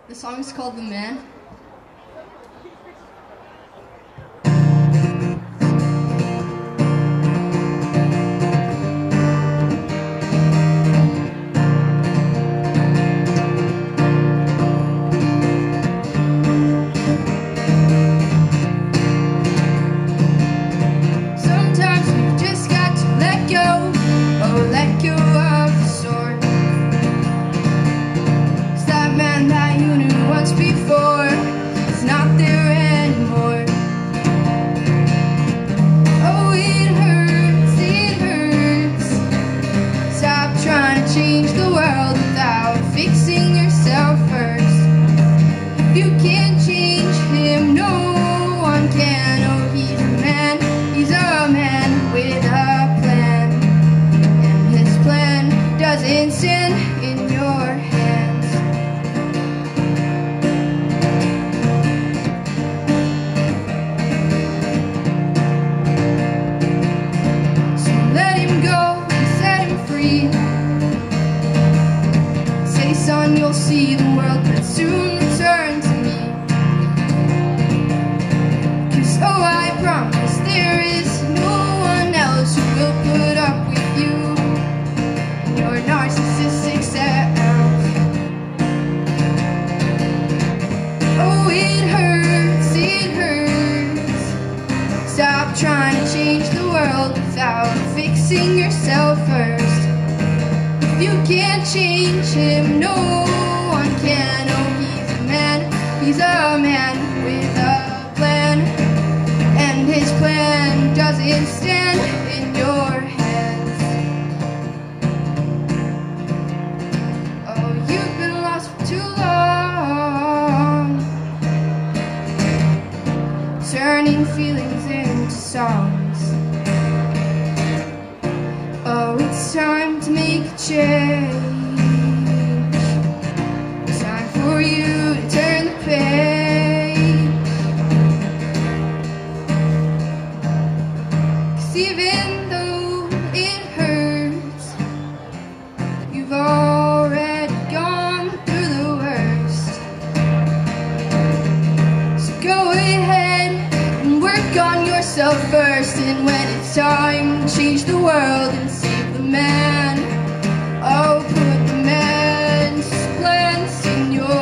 The song is called The Man. Sometimes you just got to let go, oh, let go of the sword. 'Cause that man that you knew once before is not there anymore. Oh, it hurts. Stop trying to change the world without fixing yourself first. You can't change him, no one can. Oh, he's a man with a plan, and his plan doesn't stand in your hands. So let him go and set him free. Say, son, you'll see the world but soon return to me. 'Cause oh, I promise there is no one else who will put up with you and your narcissistic self. Oh, it hurts. Stop trying to change the world without fixing yourself first. If you can't change him, no one can. Oh, he's a man with a plan, and his plan doesn't stand in your hands. Oh, you've been lost for too long, turning feelings into songs. Oh, it's time to make a change. It's time for you to turn the page. 'Cause even though it hurts, you've already gone through the worst. So go ahead and work on yourself first. And when it's time to change the world and save the man, oh, put the man's plans in your